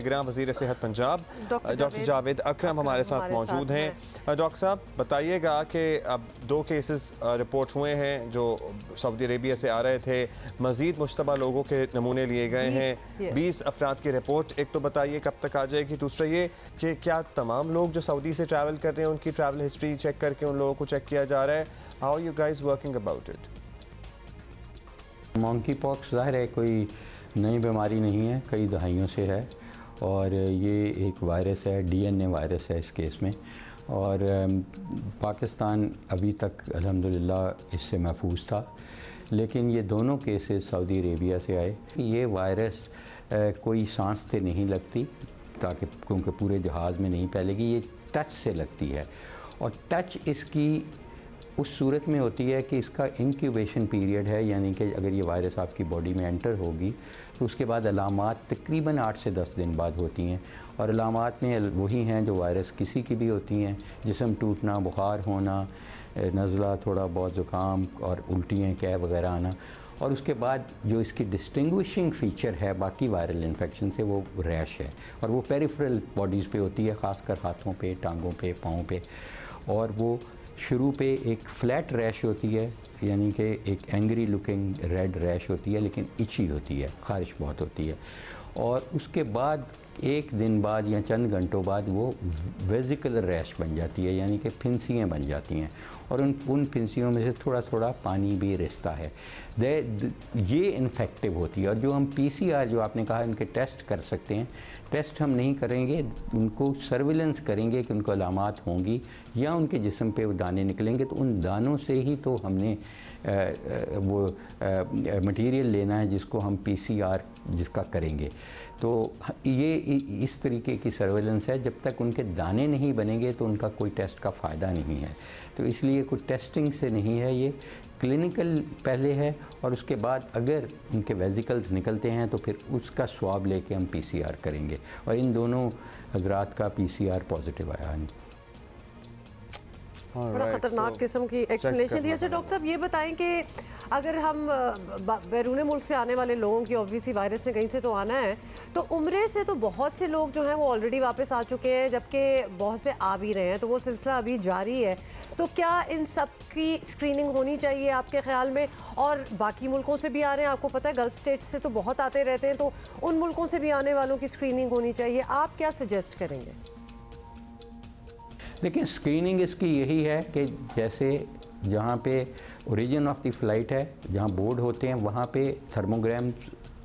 वज़ीर सेहत पंजाब डॉक्टर जावेद अकरम हमारे साथ मौजूद हैं। डॉक्टर साहब बताइएगा कि अब 2 केसेस रिपोर्ट हुए हैं जो सऊदी अरेबिया से आ रहे थे, मज़ीद मुश्तबा लोगों के नमूने लिए गए हैं, 20 अफराद की रिपोर्ट। एक तो बताइए कब तक आ जाएगी, दूसरा ये कि क्या तमाम लोग जो सऊदी से ट्रैवल कर रहे हैं उनकी ट्रैवल हिस्ट्री चेक करके उन लोगों को चेक किया जा रहा है? How you guys working about it? Monkey pox ज़ाहिर है कोई नई बीमारी नहीं है, कई दहाइयों से है और ये एक वायरस है, DNA वायरस है इस केस में। और पाकिस्तान अभी तक अल्हम्दुलिल्लाह इससे महफूज था, लेकिन ये दोनों केसेस सऊदी अरेबिया से आए। ये वायरस कोई सांस से नहीं लगती, ताकि क्योंकि पूरे जहाज़ में नहीं फैलेगी, ये टच से लगती है। और टच इसकी उस सूरत में होती है कि इसका इंक्यूबेशन पीरियड है, यानी कि अगर ये वायरस आपकी बॉडी में एंटर होगी तो उसके बाद अलामात तकरीबन 8 से 10 दिन बाद होती हैं। और अलामात में वही हैं जो वायरस किसी की भी होती हैं, जिस्म टूटना, बुखार होना, नज़ला, थोड़ा बहुत ज़ुकाम और उल्टियाँ, कैब वगैरह आना। और उसके बाद जो इसकी डिस्टिंग्विशिंग फ़ीचर है बाकी वायरल इन्फेक्शन से, वो रैश है। और वो पेरिफेरल बॉडीज़ पे होती है, ख़ासकर हाथों पे, टांगों पे, पाँव पे। और वो शुरू पे एक फ्लैट रैश होती है, यानी कि एक एंग्री लुकिंग रेड रैश होती है, लेकिन इची होती है, ख़ारिश बहुत होती है। और उसके बाद एक दिन बाद या चंद घंटों बाद वो वेजिकुलर रैश बन जाती है, यानी कि फिंसियाँ बन जाती हैं और उन फिंसियों में से थोड़ा थोड़ा पानी भी रिसता है। ये इन्फेक्टिव होती है। और जो हम PCR जो आपने कहा इनके टेस्ट कर सकते हैं, टेस्ट हम नहीं करेंगे, उनको सर्विलेंस करेंगे कि उनको अलामात होंगी या उनके जिस्म पे वो दाने निकलेंगे, तो उन दानों से ही तो हमने वो मटेरियल लेना है जिसको हम PCR जिसका करेंगे। तो ये इस तरीके की सर्वेलेंस है। जब तक उनके दाने नहीं बनेंगे तो उनका कोई टेस्ट का फ़ायदा नहीं है। तो इसलिए कोई टेस्टिंग से नहीं है, ये क्लिनिकल पहले है और उसके बाद अगर उनके वेजिकल्स निकलते हैं तो फिर उसका स्वाब लेके हम PCR करेंगे। और इन दोनों हजरात का PCR पॉजिटिव आया। बड़ा ख़तरनाक किस्म की एक्सप्लेनेशन दी। अच्छा डॉक्टर साहब ये बताएं कि अगर हम बैरून मुल्क से आने वाले लोगों की ऑब्वियसली वायरस ने कहीं से तो आना है, तो उम्रे से तो बहुत से लोग जो हैं वो ऑलरेडी वापस आ चुके हैं, जबकि बहुत से आ भी रहे हैं, तो वो सिलसिला अभी जारी है। तो क्या इन सब की स्क्रीनिंग होनी चाहिए आपके ख्याल में? और बाकी मुल्कों से भी आ रहे हैं, आपको पता है गल्फ स्टेट से तो बहुत आते रहते हैं, तो उन मुल्कों से भी आने वालों की स्क्रीनिंग होनी चाहिए। आप क्या सजेस्ट करेंगे? देखिए, स्क्रीनिंग इसकी यही है कि जैसे जहाँ पे ओरिजिन ऑफ द फ्लाइट है, जहाँ बोर्ड होते हैं, वहाँ पे थर्मोग्राम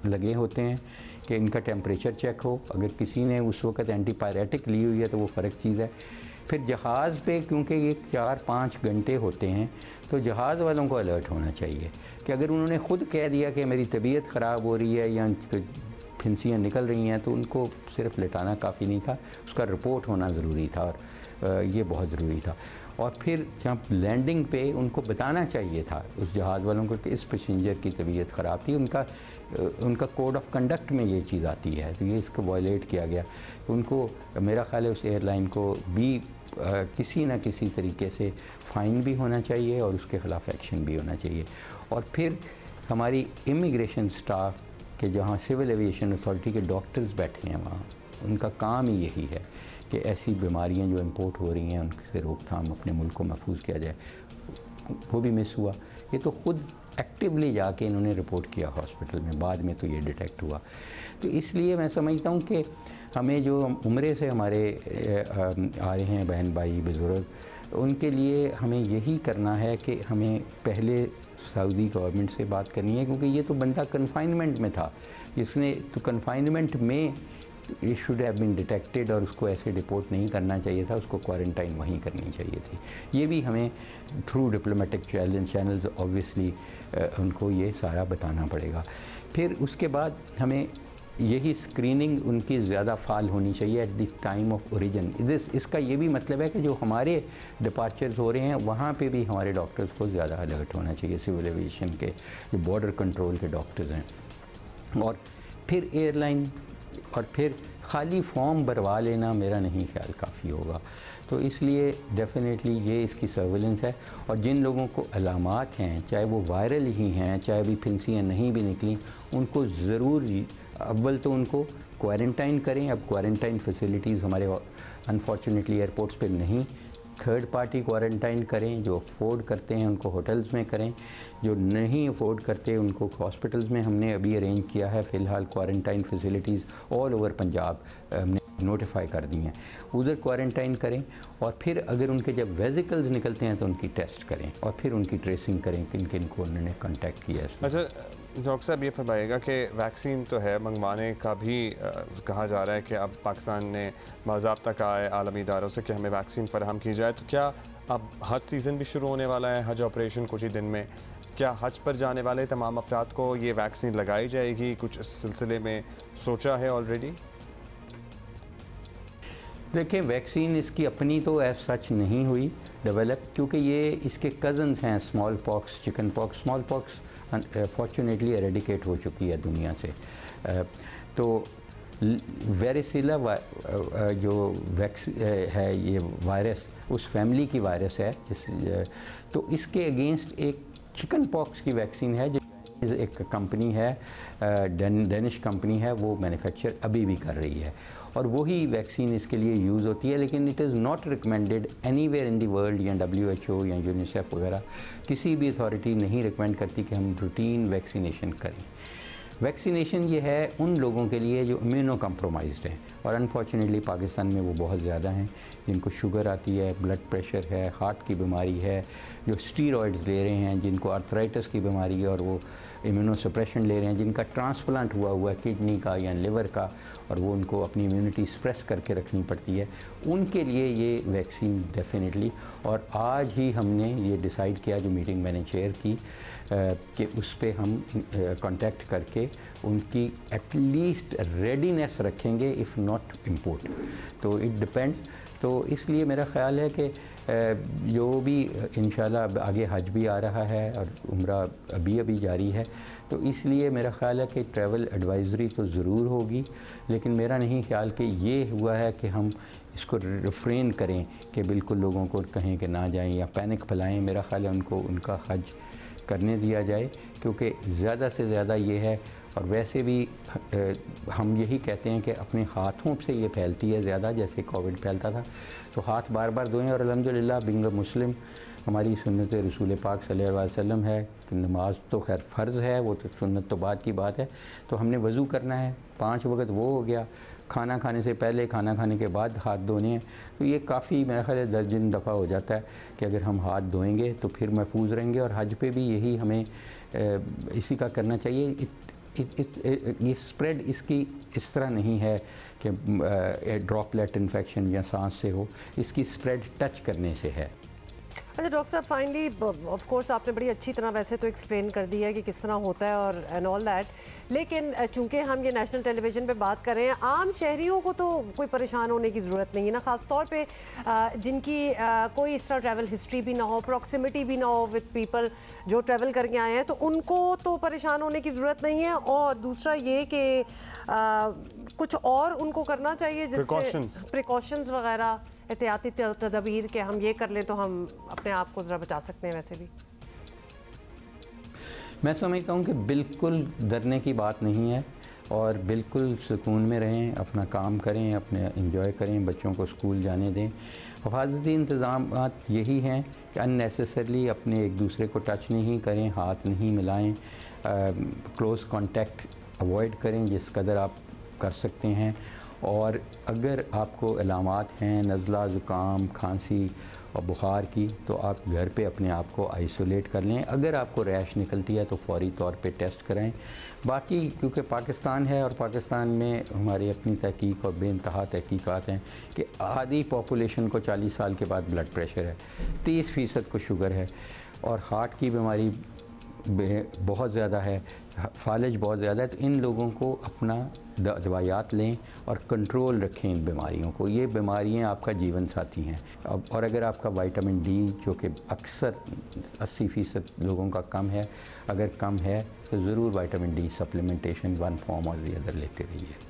लगे होते हैं कि इनका टेम्परेचर चेक हो। अगर किसी ने उस वक्त एंटीपायरेटिक ली हुई है तो वो फ़र्क चीज़ है। फिर जहाज़ पे क्योंकि ये 4-5 घंटे होते हैं, तो जहाज़ वालों को अलर्ट होना चाहिए कि अगर उन्होंने ख़ुद कह दिया कि मेरी तबीयत ख़राब हो रही है या फिंसियाँ निकल रही हैं, तो उनको सिर्फ लिटाना काफ़ी नहीं था, उसका रिपोर्ट होना ज़रूरी था। और ये बहुत ज़रूरी था। और फिर जब लैंडिंग पे उनको बताना चाहिए था उस जहाज़ वालों को कि इस पैसेंजर की तबीयत ख़राब थी। उनका कोड ऑफ कंडक्ट में ये चीज़ आती है, तो ये इसको वायलेट किया गया। उनको, मेरा ख़्याल है, उस एयरलाइन को भी किसी न किसी तरीके से फ़ाइन भी होना चाहिए और उसके ख़िलाफ़ एक्शन भी होना चाहिए। और फिर हमारी इमिग्रेशन स्टाफ के, जहाँ सिविल एविएशन अथॉरिटी के डॉक्टर्स बैठे हैं, वहाँ उनका काम ही यही है कि ऐसी बीमारियां जो इंपोर्ट हो रही हैं उनसे रोकथाम अपने मुल्क को महफूज किया जाए। वो भी मिस हुआ। ये तो ख़ुद एक्टिवली जाके इन्होंने रिपोर्ट किया हॉस्पिटल में, बाद में तो ये डिटेक्ट हुआ। तो इसलिए मैं समझता हूँ कि हमें जो उम्रे से हमारे आ रहे हैं बहन भाई बुज़ुर्ग, उनके लिए हमें यही करना है कि हमें पहले सऊदी गवर्नमेंट से बात करनी है, क्योंकि ये तो बंदा कन्फाइनमेंट में था, इसने तो कन्फाइनमेंट में it should have been detected और उसको ऐसे डिपोर्ट नहीं करना चाहिए था, उसको क्वारंटाइन वहीं करनी चाहिए थी। ये भी हमें थ्रू डिप्लोमेटिक चैनल्स ऑब्वियसली उनको ये सारा बताना पड़ेगा। फिर उसके बाद हमें यही स्क्रीनिंग उनकी ज़्यादा फाल होनी चाहिए at the time of origin. इसका ये भी मतलब है कि जो हमारे डिपार्चर्स हो रहे हैं वहाँ पे भी हमारे डॉक्टर्स को ज़्यादा अलर्ट होना चाहिए, सिविल एविएशन के जो बॉर्डर कंट्रोल के डॉक्टर्स हैं। और फिर एयरलाइन, और फिर खाली फॉर्म भरवा लेना मेरा नहीं ख्याल काफ़ी होगा। तो इसलिए डेफिनेटली ये इसकी सर्विलेंस है। और जिन लोगों को अलामात हैं, चाहे वो वायरल ही हैं, चाहे अभी फिंसियाँ नहीं भी निकली, उनको ज़रूर अव्वल तो उनको क्वारंटाइन करें। अब क्वारंटाइन फैसिलिटीज़ हमारे अनफॉर्चुनेटली एयरपोर्ट्स पे नहीं, थर्ड पार्टी क्वारंटाइन करें। जो अफोर्ड करते हैं उनको होटल्स में करें, जो नहीं अफोर्ड करते उनको हॉस्पिटल्स में हमने अभी अरेंज किया है। फ़िलहाल quarantine facilities all over Punjab हमने नोटिफाई कर दी हैं, उधर क्वारंटाइन करें। और फिर अगर उनके जब वेजिकल्स निकलते हैं तो उनकी टेस्ट करें और फिर उनकी ट्रेसिंग करें किन किन को उन्होंने कॉन्टैक्ट किया है। अच्छा डॉक्टर साहब, ये फरमाइएगा कि वैक्सीन तो है, मंगवाने का भी कहा जा रहा है कि अब पाकिस्तान ने बाज़ाब्ता कहा है आलमी इदारों से कि हमें वैक्सीन फराहम की जाए, तो क्या अब हज सीज़न भी शुरू होने वाला है, हज ऑपरेशन कुछ ही दिन में, क्या हज पर जाने वाले तमाम अफराद को ये वैक्सीन लगाई जाएगी? कुछ इस सिलसिले में सोचा है ऑलरेडी? देखिए, वैक्सीन इसकी अपनी तो एज सच नहीं हुई डेवलप, क्योंकि ये इसके कज़न्स हैं, small pox, chicken pox. Small pox fortunately eradicate हो चुकी है दुनिया से। तो वेरिसिला जो है ये वायरस उस फैमिली की वायरस है तो इसके अगेंस्ट एक चिकन पॉक्स की वैक्सीन है जो एक कंपनी है, डेनिश कंपनी है, वो मैन्युफैक्चर अभी भी कर रही है और वही वैक्सीन इसके लिए यूज़ होती है। लेकिन it is not recommended anywhere in the world, या WHO या यूनिसेफ वगैरह किसी भी अथॉरिटी नहीं रिकमेंड करती कि हम रूटीन वैक्सीनेशन करें। वैक्सीनेशन ये है उन लोगों के लिए जो इम्यूनो कम्प्रोमाइज्ड हैं, और अनफॉर्चुनेटली पाकिस्तान में वो बहुत ज़्यादा हैं, जिनको शुगर आती है, ब्लड प्रेशर है, हार्ट की बीमारी है, जो स्टीरॉइड्स ले रहे हैं, जिनको आर्थराइटिस की बीमारी है और वो इम्यूनो सप्रेशन ले रहे हैं, जिनका ट्रांसप्लांट हुआ हुआ है किडनी का या लिवर का और वो उनको अपनी इम्यूनिटी सप्रेस करके रखनी पड़ती है, उनके लिए ये वैक्सीन डेफिनेटली। और आज ही हमने ये डिसाइड किया, जो मीटिंग मैंने चेयर की, कि उस पर हम कांटेक्ट करके उनकी एटलीस्ट रेडीनेस रखेंगे, इफ़ नॉट इम्पोर्ट। तो इट डिपेंड। तो इसलिए मेरा ख़्याल है कि जो भी इंशाल्लाह आगे हज भी आ रहा है और उम्रा अभी जारी है, तो इसलिए मेरा ख़्याल है कि ट्रैवल एडवाइज़री तो ज़रूर होगी, लेकिन मेरा नहीं ख्याल कि ये हुआ है कि हम इसको रिफ्रेन करें कि बिल्कुल लोगों को कहें कि ना जाएं या पैनिक फैलाएं। मेरा ख्याल है उनको उनका हज करने दिया जाए, क्योंकि ज़्यादा से ज़्यादा ये है। और वैसे भी हम यही कहते हैं कि अपने हाथों से ये फैलती है ज़्यादा, जैसे कोविड फैलता था। तो हाथ बार बार धोएं, और अल्हम्दुलिल्लाह बिंग मुस्लिम हमारी सुन्नत रसूल पाक सल्लल्लाहु अलैहि वसल्लम है कि नमाज तो खैर फ़र्ज़ है, वो तो सुन्नत तो बाद की बात है। तो हमने वज़ू करना है 5 वक्त, वो हो गया। खाना खाने से पहले, खाना खाने के बाद हाथ धोने हैं। तो ये काफ़ी मेरा ख्याल है दर्जन दफ़ा हो जाता है कि अगर हम हाथ धोएंगे तो फिर महफूज रहेंगे। और हज पे भी यही हमें इसी का करना चाहिए। ये स्प्रेड इसकी इस तरह नहीं है कि ड्रॉपलेट इन्फेक्शन या सांस से हो, इसकी स्प्रेड टच करने से है। अच्छा डॉक्टर साहब, फाइनली ऑफ कोर्स आपने बड़ी अच्छी तरह वैसे तो एक्सप्लेन कर दिया है कि किस तरह होता है और एंड ऑल दैट, लेकिन चूंकि हम ये नेशनल टेलीविज़न पे बात कर रहे हैं, आम शहरियों को तो कोई परेशान होने की ज़रूरत नहीं है ना, ख़ास तौर पे जिनकी कोई इस तरह ट्रैवल हिस्ट्री भी ना हो, प्रॉक्सिमिटी भी ना हो विद पीपल जो ट्रैवल करके आए हैं, तो उनको तो परेशान होने की ज़रूरत नहीं है। और दूसरा ये कि कुछ और उनको करना चाहिए, जिससे प्रिकॉशंस वगैरह, एहतियाती तदबीर के हम ये कर लें तो हम अपने आप को ज़रा बचा सकते हैं। वैसे भी मैं समझता हूँ कि बिल्कुल डरने की बात नहीं है और बिल्कुल सुकून में रहें, अपना काम करें, अपने एंजॉय करें, बच्चों को स्कूल जाने दें। हिफाजती इंतज़ाम यही हैं कि अननेसेसरली अपने एक दूसरे को टच नहीं करें, हाथ नहीं मिलाएं, क्लोज़ कांटेक्ट अवॉइड करें जिस कदर आप कर सकते हैं। और अगर आपको अलामात हैं नज़ला, ज़ुकाम, खांसी और बुखार की, तो आप घर पे अपने आप को आइसोलेट कर लें। अगर आपको रैश निकलती है तो फौरी तौर पे टेस्ट कराएं। बाकी क्योंकि पाकिस्तान है और पाकिस्तान में हमारी अपनी तहकीक और बेइंतहा तहकीकात हैं कि आधी पॉपुलेशन को 40 साल के बाद ब्लड प्रेशर है, 30% को शुगर है और हार्ट की बीमारी बहुत ज़्यादा है, फालिज बहुत ज़्यादा है। तो इन लोगों को अपना दवायात लें और कंट्रोल रखें इन बीमारियों को। ये बीमारियां आपका जीवन साथी हैं। और अगर आपका विटामिन डी, जो कि अक्सर 80% लोगों का कम है, अगर कम है तो ज़रूर vitamin D supplementation one form और दी अदर लेते रहिए।